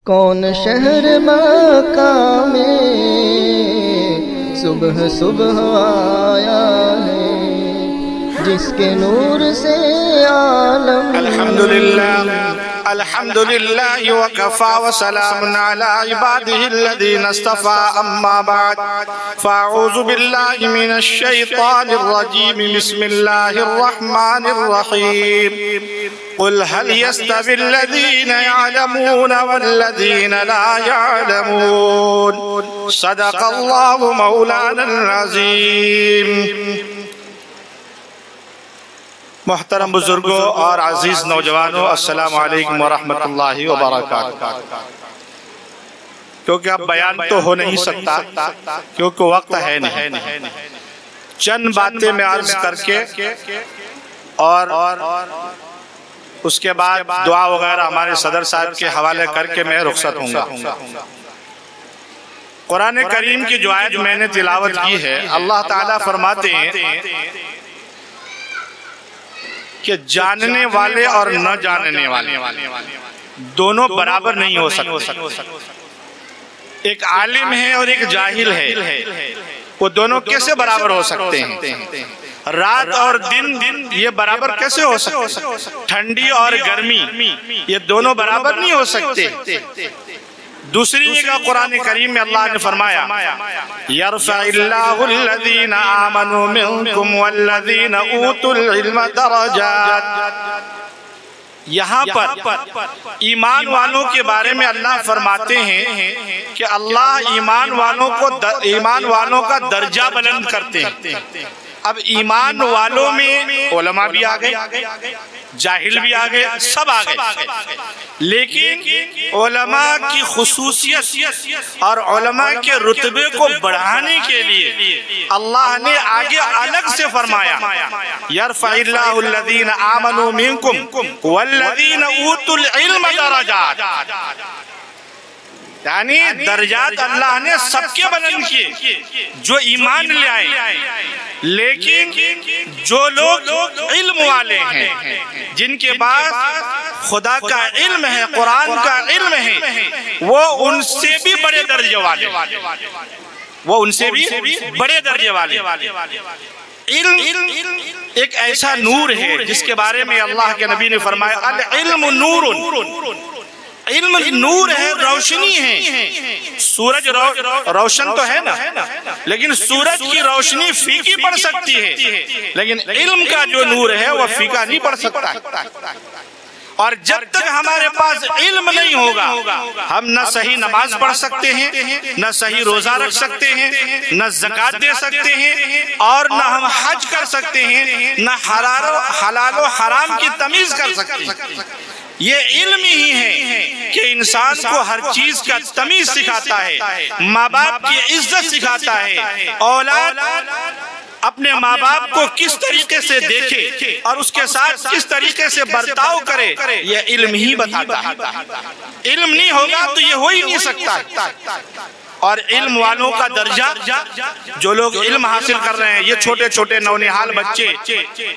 कौन शहर मक्का में सुबह सुबह आया है, जिसके नूर से आलम। अल्हम्दुलिल्लाह अल्हम्दुलिल्लाह वकफ़ा व सलामुन अला इबादिहिल्लज़ीना इस्तफ़ा अम्मा बाद फ़अऊज़ु बिल्लाहि मिनश शैतानिर रजीम बिस्मिल्लाहिर रहमानिर रहीम क़ुल हल यस्तविल्लज़ीना यअलमून वल्लज़ीना ला यअलमून सदक़ल्लाहु मौलानल अज़ीम। मोहतरम बुजुर्गों और अजीज नौजवानों, अस्सलामु अलैकुम वरहमतुल्लाहि वबरकातुहू। क्योंकि अब बयान तो हो नहीं सकता, क्योंकि वक्त है नहीं। चंद बातें मैं अर्ज करके और उसके बाद दुआ वगैरह हमारे सदर साहब के हवाले करके मैं रुखसत हूँगा। कुरान करीम की जो आयत मैंने तिलावत की है, अल्लाह ताला फरमाते हैं कि जानने वाले और न जानने वाले दोनों बराबर नहीं हो सकते। एक आलिम है और एक जाहिल है, वो दोनों कैसे बराबर हो सकते हैं? रात और दिन ये बराबर कैसे हो सकते? ठंडी और गर्मी ये दोनों बराबर नहीं हो सकते। दूसरी जगह कुरान करीम में अल्लाह ने फरमाया यरफ़इल्लाहुल्लज़ीना आमनू मिनकुम वल्लज़ीना ऊतुल इल्म दरजात। यहाँ पर ईमान वालों के बारे में अल्लाह फरमाते हैं कि अल्लाह ईमान वालों का दर्जा बुलंद करते हैं। अब ईमान वालों में उलमा भी आ गए, जाहिल भी आ गए, सब आ गए, लेकिन उलमा की खुसूसियत और उलमा के रुतबे को बढ़ाने के लिए अल्लाह ने आगे अलग से फरमाया यरफ़इल्लाहुल्लज़ीना आमनू मिनकुम वल्लज़ीना ऊतुल इल्म दरजात। यानी दर्जात अल्लाह ने सबके बुलंद किए जो ईमान ले आए, लेकिन जो लोग इल्म वाले हैं, जिनके पास खुदा का इल्म है, कुरान का इल्म है, वो उनसे भी बड़े दर्जे वाले, वो उनसे भी बड़े दर्जे वाले। इल्म एक ऐसा नूर है जिसके बारे में अल्लाह के नबी ने फरमाया अल इल्म नूरुन। इल्म नूर है, रोशनी है। सूरज रोशन तो है ना, लेकिन सूरज की रोशनी फीकी पड़ सकती है, लेकिन इल्म का जो नूर है वह फीका नहीं पड़ सकता। और जब तक हमारे पास इल्म नहीं होगा, हम न सही नमाज पढ़ सकते हैं, न सही रोजा रख सकते हैं, न ज़कात दे सकते हैं, और न हम हज कर सकते हैं, न हलाल और हराम की तमीज कर सकते हैं। ये इल्म ही है कि इंसान को हर चीज का तमीज सिखाता है, माँ बाप की इज्जत सिखाता है, औलाद अपने माँ बाप को किस तरीके से देखे और उसके साथ किस तरीके से बर्ताव करे, ये इल्म ही बताता है। इल्म नहीं होगा तो ये हो ही नहीं सकता। और इल्म वालों का दर्जा, जो लोग इल्म हासिल कर रहे हैं, ये छोटे छोटे नौनिहाल बच्चे,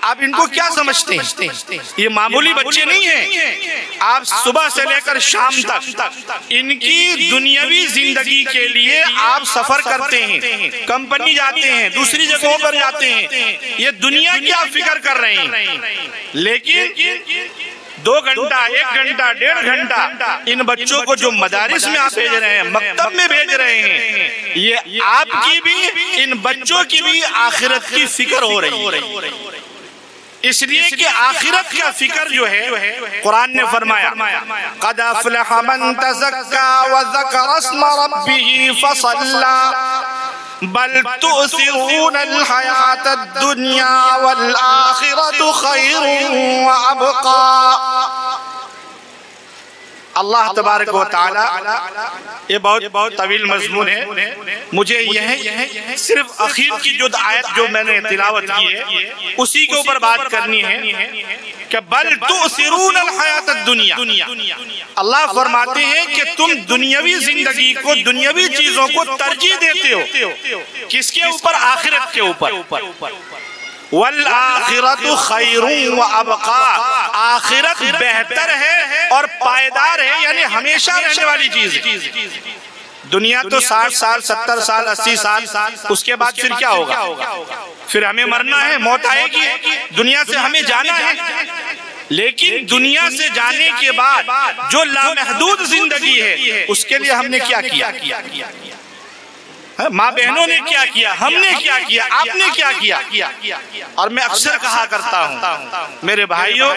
आप इनको क्या समझते हैं? ये मामूली बच्चे नहीं हैं। आप सुबह से लेकर शाम तक इनकी दुनियावी जिंदगी के लिए आप सफर करते हैं, कंपनी जाते हैं, दूसरी जगहों पर जाते हैं, ये दुनिया की आप फिक्र कर रहे हैं, लेकिन 2 घंटा, 1 घंटा, 1.5 घंटा इन बच्चों को जो मदारिस में आप भेज रहे हैं, मकतब में भेज रहे हैं, ये आपकी भी, इन बच्चों की भी आखिरत की फिक्र हो रही है। इसलिए कि आखिरत का फिक्र जो है, कुरान ने फरमाया क़द अफ़लह मन तज़क्का व ज़करा अस्म रब्बिही फ़सल्ला बल तुसिरून हयातद दुनिया वल आखिरतु खैरुन व अबक़ा। अल्लाह तबारक व तआला, ये बहुत तवील मज़मून है, मुझे यह सिर्फ अखीर की जो आयत जो मैंने तिलावत की है उसी के ऊपर बात करनी है कि बल तुसिरून हयातद दुनिया। अल्लाह फरमाते हैं कि तुम दुनियावी जिंदगी को, दुनियावी चीजों को तरजीह देते हो, किसके ऊपर? आखिरत के ऊपर। वल आखिरतु खैरुन व अबका, आखिरत बेहतर है और पायदार है, यानी हमेशा रहने वाली चीज है। दुनिया तो 60 साल 70 साल 80 साल, उसके बाद फिर क्या होगा? फिर हमें मरना है, मौत आएगी, दुनिया से हमें जाना है। लेकिन दुनिया से जाने के बाद जो लामहदूद जिंदगी है, उसके लिए हमने क्या किया? माँ बहनों ने क्या किया, हमने क्या किया, आपने क्या किया? और मैं अक्सर कहा करता हूँ मेरे भाइयों,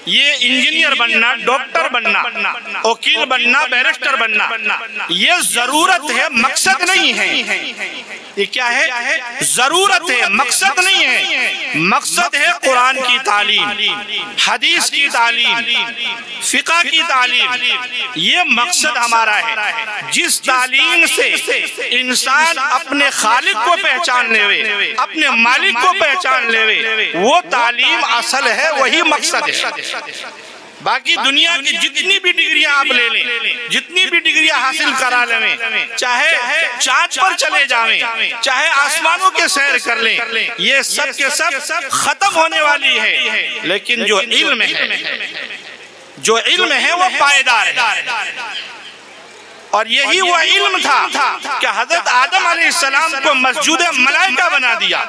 ये इंजीनियर बनना, डॉक्टर बनना, वकील बनना, बैरिस्टर बनना, ये जरूरत है, मकसद नहीं है। ये क्या है? जरूरत है, मकसद नहीं है। मकसद है कुरान की तालीम, हदीस की तालीम, फिक़ह की तालीम। ये मकसद हमारा है। जिस तालीम से इंसान अपने खालिक को पहचान लेवे, अपने मालिक को पहचान लेवे, वो तालीम असल है, वही मकसद है। बाकी दुनिया की जितनी भी डिग्रियां आप ले लें, जितनी भी डिग्रियां हासिल करा लें, चाहे चांद पर चले जावें, चाहे आसमानों के सैर कर लें, ये सब के सब खत्म होने वाली है। लेकिन जो इल्म है वो पायदार है। और यही वो इल्म था कि हजरत आदम अलैहिस्सलाम को मस्जिद मलाइका बना दिया।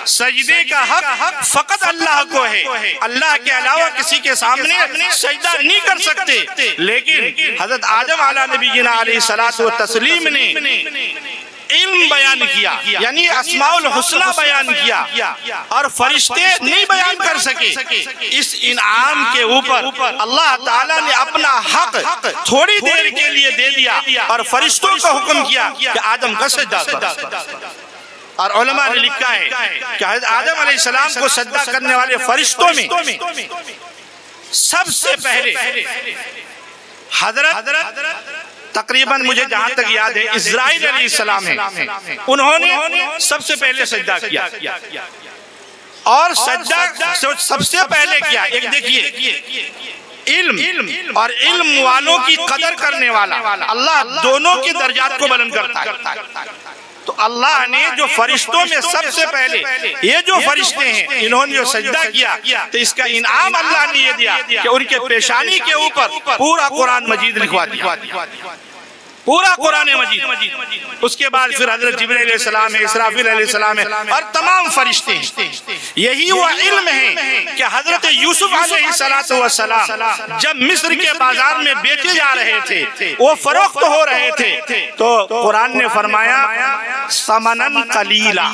सजदे का हक फकत अल्लाह को है, अल्लाह के अलावा किसी के सामने सजदा नहीं कर सकते। लेकिन हजरत आदम अला नबीना अलैहिस्सलातु व तस्लीम ने इल्म बयान किया, यानी अस्माउल हुस्ना बयान किया, और फरिश्ते नहीं बयान कर सके। इस इनाम के ऊपर अल्लाह ताला ने अपना हक थोड़ी देर के लिए दे दिया और फरिश्तों को हुक्म किया कि आदम का सजदा करो। और उलमा ने लिखा है कि हज़रत आदम अलैहिस्सलाम को सजदा करने वाले फरिश्तों में सबसे पहले हजरत तकरीबन मुझे जहां तक याद है इस्राइल अलैहिस्सलाम है, उन्होंने सबसे पहले सजदा किया। और सजदा सबसे पहले किया, एक देखिए इल्म और इल्म वालों की कदर करने वाला अल्लाह दोनों के दर्जात को बुलंद करता है। तो अल्लाह ने जो फरिश्तों में सबसे पहले ये जो फरिश्ते हैं, इन्होंने जो सजदा किया, तो इसका इनाम अल्लाह ने ये दिया कि उनके पेशानी के ऊपर पूरा कुरान मजीद लिखवा दिया, पूरा कुरान मजीद। उसके बाद फिर हजरत जिब्रील अलैहिस्सलाम है, इसराफील अलैहिस्सलाम है और तमाम फरिश्ते हैं। यही वो इल्म है कि हजरत यूसुफ अलैहिस्सलातु वस्सलाम जब मिस्र के बाजार में बेचे जा रहे थे, वो फरोख्त हो रहे थे, तो कुरान ने फरमाया समनन कलीला,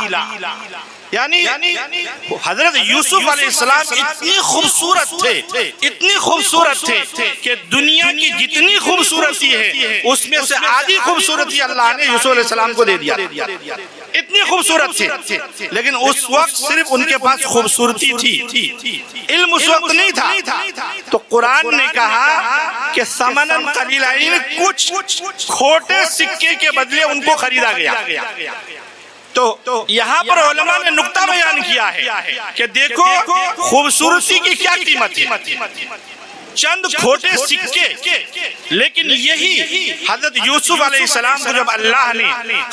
यानी हजरत यूसुफ अलैहिस्सलाम इतनी खूबसूरत थे, इतनी खूबसूरत थे कि दुनिया की जितनी खूबसूरती है उसमें से आधी खूबसूरती अल्लाह ने यूसुफ अलैहिस्सलाम को दे दिया। इतनी खूबसूरत थे, लेकिन उस वक्त सिर्फ उनके पास खूबसूरती थी, इल्म उस वक्त नहीं था। तो कुरान ने कहा कि समनन कलीला, कुछ खोटे सिक्के के बदले उनको खरीदा गया। तो यहाँ पर उलमा ने नुक्ता बयान किया है कि देखो खूबसूरती की क्या कीमत है, चंद खोटे सिक्के। लेकिन यही हजरत यूसुफ अलैहिस्सलाम को जब अल्लाह ने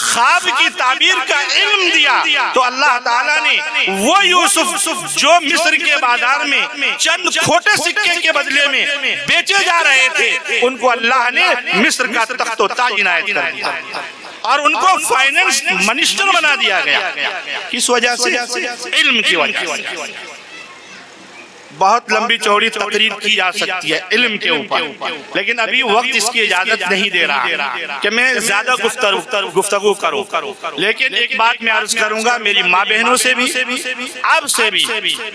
ख्वाब की ताबीर का इल्म दिया, तो अल्लाह ताला ने वो यूसुफ जो मिस्र के बाजार में चंद खोटे सिक्के के बदले में बेचे जा रहे थे, उनको अल्लाह ने मिस्र का तख्त व ताज इनायत कर दिया और उनको फाइनेंस मिनिस्टर बना दिया गया। किस वजह से? इल्म की वजह से। बहुत लंबी चौड़ी तकरीर की जा सकती है इल्म के ऊपर, लेकिन अभी वक्त इसकी इजाजत नहीं दे रहा कि मैं ज्यादा गुफ्तगू करूं। लेकिन एक बात मैं अर्ज करूंगा मेरी माँ बहनों से भी, आपसे भी,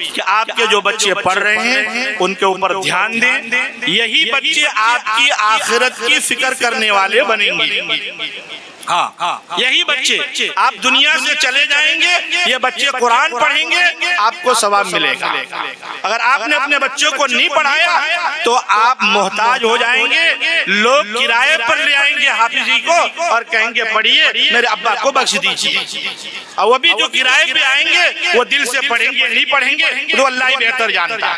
कि आपके जो बच्चे पढ़ रहे हैं उनके ऊपर ध्यान दें। यही बच्चे आपकी आखिरत की फिक्र करने वाले बनेंगे। हाँ, यही बच्चे, आप दुनिया से चले जाएंगे, ये बच्चे कुरान पढ़ेंगे, आपको सवाब मिलेगा। अगर आपने अपने बच्चों को नहीं पढ़ाया तो आप मोहताज हो जाएंगे। लोग किराए पर ले आएंगे हाफिज जी को और कहेंगे पढ़िए, मेरे अब्बा को बख्श दीजिए। और वो भी जो किराए पे आएंगे वो दिल से पढ़ेंगे नहीं पढ़ेंगे तो अल्लाह ही बेहतर जानता है।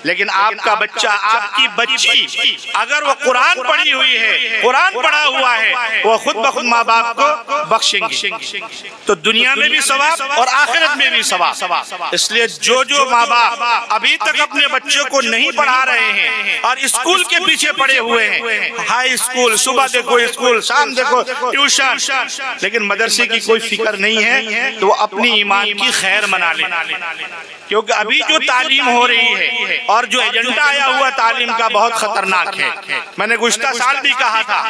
लेकिन आपका बच्चा, आपकी बच्ची अगर वो कुरान पढ़ी हुई है कुरान पढ़ा हुआ है वो खुद ब खुद माँ बाप को बख्शेंगे, तो दुनिया में भी सवाब और आखिरत में भी सवाब। इसलिए जो माँ बाप अभी तक अपने बच्चों को नहीं पढ़ा रहे हैं और स्कूल के पीछे पड़े हुए हैं, हाई स्कूल, सुबह देखो स्कूल, शाम देखो ट्यूशन, लेकिन मदरसे की कोई फिक्र नहीं है, तो वो अपनी ईमान की खैर मना ले। क्योंकि अभी जो तालीम हो रही है और जो एजेंडा आया हुआ तालीम का बहुत खतरनाक है। मैंने गुज़श्ता साल भी कहा था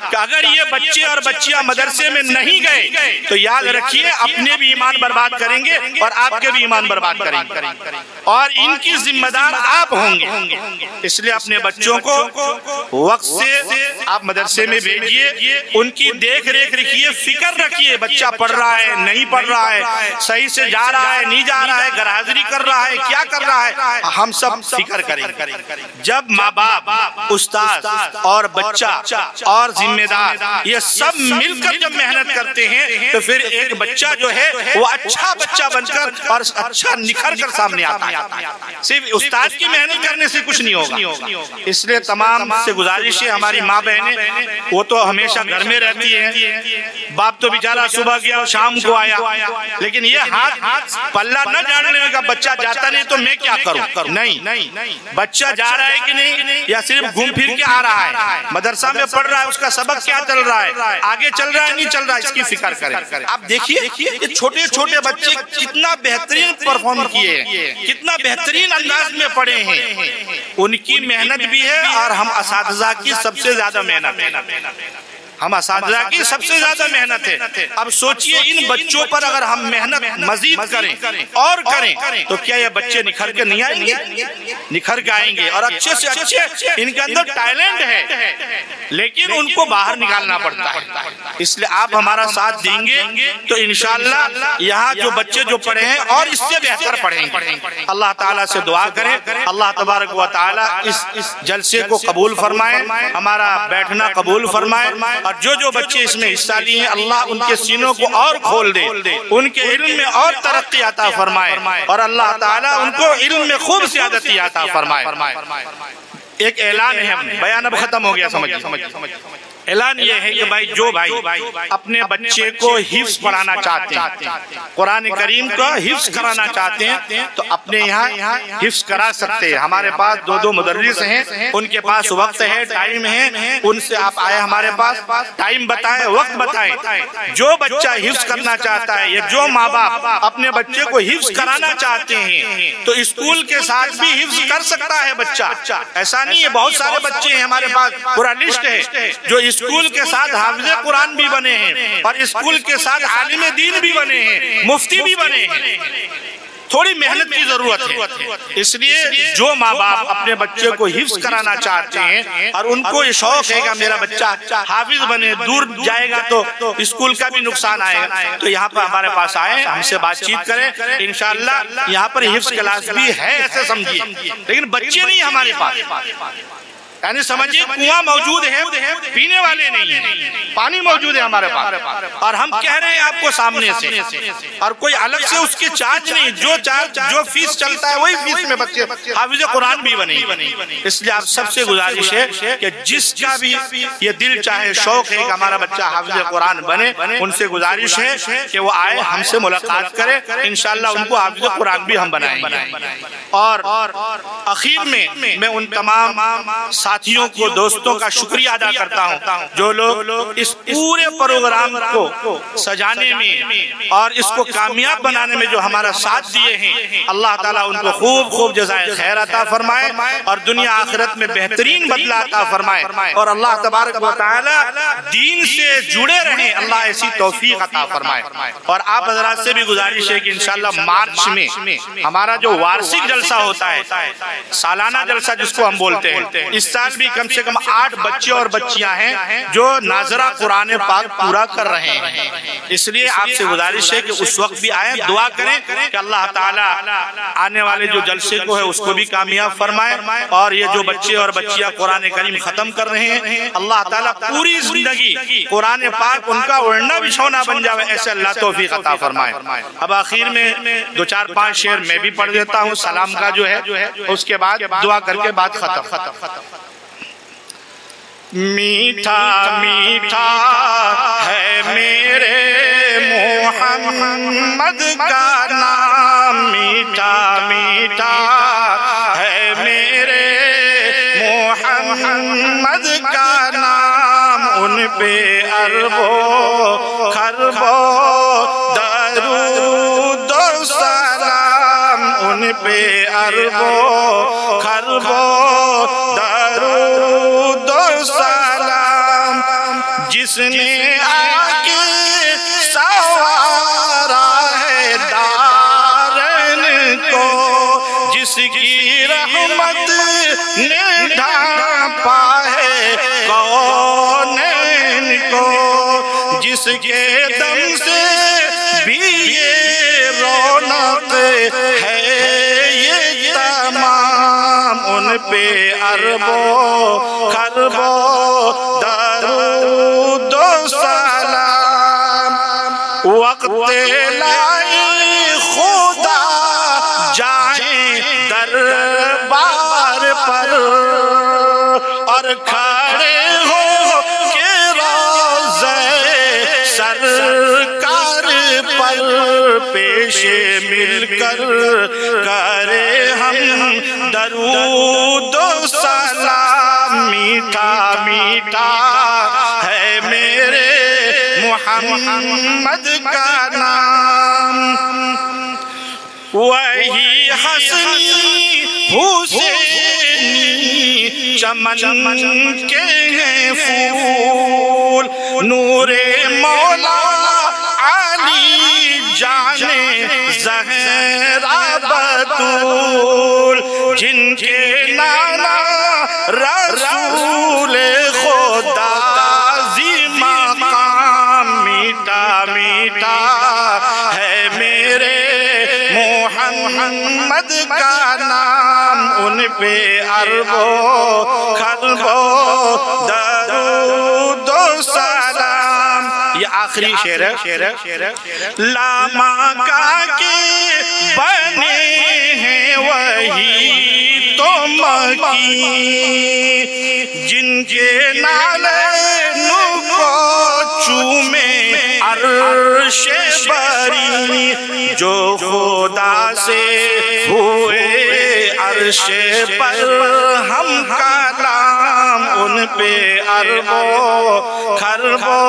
कि अगर ये बच्चे और बच्चियां मदरसे में नहीं गए तो याद रखिए अपने भी ईमान बर्बाद करेंगे और आपके भी ईमान बर्बाद करेंगे, और इनकी जिम्मेदार आप होंगे। इसलिए अपने बच्चों को वक्त से आप मदरसे में भेजिए, उनकी देख रेख रखिए, फिक्र रखिए बच्चा पढ़ रहा है नहीं पढ़ रहा है, सही से जा रहा है नहीं जा रहा है, गैरहाजिरी कर रहा है क्या कर रहा है, हम सब फिक्र करें। जब माँ बाप, उस्ताद और बच्चा और जिम्मेदार ये सब मिलकर जब मेहनत करते हैं तो फिर एक बच्चा जो है वो अच्छा बच्चा बनकर और अच्छा निखर कर सामने आता है। सिर्फ उस्ताद की मेहनत करने से कुछ नहीं होगा। इसलिए तमाम से गुजारिश है, हमारी माँ बहनें वो तो हमेशा घर में रहती है, बाप तो बेचारा सुबह गया और शाम को आया, लेकिन ये हाथ पल्ला न जानने का बच्चा जाता नहीं तो मैं क्या करूं? नहीं, बच्चा जा रहा है कि नहीं, या सिर्फ घूम फिर के आ रहा है, मदरसा में पढ़ रहा है, उसका सबक क्या चल रहा है, आगे चल रहा है नहीं चल रहा है, इसकी फिक्र करें। आप देखिए ये छोटे छोटे बच्चे कितना बेहतरीन परफॉर्म किए हैं, कितना बेहतरीन अंदाज में पढ़े हैं, उनकी मेहनत भी है और हम असातिज़ा की सबसे ज्यादा मेहनत है, हम असातिज़ा की सबसे ज्यादा मेहनत है। अब सोचिए इन बच्चों पर अगर हम मेहनत मजीद करें और करें तो क्या ये बच्चे निखर के नहीं आएंगे? निखर के आएंगे और अच्छे से अच्छे इनके अंदर टैलेंट है, लेकिन उनको बाहर निकालना पड़ता है। इसलिए आप हमारा साथ देंगे तो इंशाअल्लाह यहाँ जो बच्चे जो पढ़े हैं और इससे बेहतर पढ़ेंगे। अल्लाह ताला से दुआ करें, अल्लाह तबारक व तआला इस जलसे को कबूल फरमाए, हमारा बैठना कबूल फरमाए, और जो बच्चे इसमें हिस्सा लिए हैं अल्लाह उनके सीनों को और खोल दे, उनके इल्म में और तरक्की अता फरमाए, और अल्लाह ताला उनको इल्म में खूब ज़्यादती अता फरमाए। एक ऐलान है, बयान अब खत्म हो गया, समझिए। ऐलान ये है कि जो भाई अपने बच्चे को हिफ्ज पढ़ाना चाहते हैं, कुरान करीम का हिफ्ज कराना चाहते हैं, तो अपने यहाँ हिफ्ज करा सकते हैं। हमारे पास 2 मुदर्रिस हैं, उनके पास वक्त है, टाइम है, उनसे आप आए हमारे पास, टाइम बताएं, वक्त बताएं। जो बच्चा हिफ्ज करना चाहता है या जो माँ बाप अपने बच्चे को हिफ्ज कराना चाहते हैं तो स्कूल के साथ भी हिफ्ज कर सकता है बच्चा। ऐसा नहीं है, बहुत सारे बच्चे हैं हमारे पास, पूरा लिस्ट है जो स्कूल के साथ हाफिज़े कुरान भी बने हैं और स्कूल के साथ आलिम दीन भी बने हैं, मुफ्ती भी बने हैं। थोड़ी मेहनत की जरूरत है। इसलिए जो माँ बाप अपने बच्चे को हिफ्ज कराना चाहते हैं और उनको ये शौक है कि मेरा बच्चा हाफिज बने, दूर जाएगा तो स्कूल का भी नुकसान आएगा, तो यहाँ पर हमारे पास आए, हमसे बातचीत करें। इंशाअल्लाह यहाँ पर हिफ्ज क्लास भी है, ऐसे समझिए, लेकिन बच्चे नहीं हमारे पास, यानी समझिए कुआं मौजूद है, पीने वाले नहीं है, पानी मौजूद है हमारे पास, और हम कह रहे हैं आपको सामने से, और कोई अलग से उसकी चार्ज नहीं, जो फीस चलता है वही फीस में बच्चे हाफिज़े कुरान भी बने। इसलिए आप सबसे गुजारिश है कि जिसका भी ये दिल चाहे, शौक है कि हमारा बच्चा हाफिज़े कुरान बने, उनसे गुजारिश है कि वो आए, हमसे मुलाकात करें, इंशाअल्लाह उनको हाफिज़े कुरान भी हम बनाएंगे। और आखिर में मैं उन तमाम साथियों को, दोस्तों का शुक्रिया अदा करता हूँ जो लोग इस पूरे प्रोग्राम को सजाने में और इसको कामयाब बनाने में जो हमारा साथ दिए हैं। अल्लाह ताला उनको खूब जज़ाए खैर अता फरमाए और दुनिया आखिरत में बेहतरीन बदला अता फरमाए, और अल्लाह तबारक व तआला दीन से जुड़े रहें, अल्लाह ऐसी तौफीक अता फरमाए। और आप हज़रात से भी गुजारिश है कि इंशाअल्लाह मार्च में हमारा जो वार्षिक जलसा होता है, सालाना जलसा जिसको हम बोलते हैं, इस साल भी कम से कम 8 बच्चे और बच्चियां हैं जो नाजरा कुरान पाक पूरा कर रहे हैं। इसलिए आपसे गुजारिश है कि उस वक्त भी आए, दुआ करें कि अल्लाह ताला आने वाले जो जलसे को है उसको भी कामयाब फरमाए, और ये जो बच्चे और बच्चियां कुरान करीम खत्म कर रहे हैं, अल्लाह ताला पूरी जिंदगी कुरान पाक उनका ओढ़ना बिछौना बन जाए, ऐसे अल्लाह तौफीक अता फरमाए। अब आखिर में 2-4-5 शेर मैं भी पढ़ देता हूँ सलाम का जो है, उसके बाद दुआ करके बात खत्म। मीठा मीठा है मेरे मोहम्मद का नाम, मीठा मीठा है मेरे मोहम्मद का नाम। उन पे अरबों खरबों दरूद व सलाम, उन पे अरबों खरबों दरूद व सलाम। जिसने आके सवारा है दारन को, जिसकी रहमत ने ढांपा है कौनैन को, जिसके दम से भी ये रौनक है ये तमाम। उन पे अरबों खरबों दरूद व सलाम। वक्त लाए खुदा जाए दरबार पर और खड़े हो के रोज़े सरकार पर पेशे मिलकर करे हम दरूद व सलाम। मीठा मीठा है मेरे मोहम्मद का नाम। वही हसनी हुसैनी चमन के हैं फूल, नूरे मौला अली जाने ज़हरा बतूल, जिनके नाना रसूल खुदा ज़ी मक़ाम। मीठा मीठा है मेरे मोहम्मद का नाम। उन पे अरबों खरबों दरूद व सलाम। ये आखिरी शेर है। लामाका के बने हैं वही तो मकी, जिनके नालैनु को चूमे अर्शे बरी, जो खुदा से हुए अर्शे पर हम कलाम। उन पे अरबों खरबों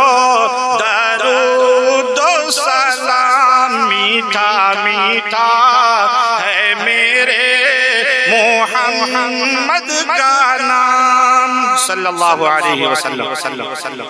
दरूद व सलाम। मीठा मीठा है मेरे मोहम्मद का नाम। सल्लल्लाहु अलैहि वसल्लम।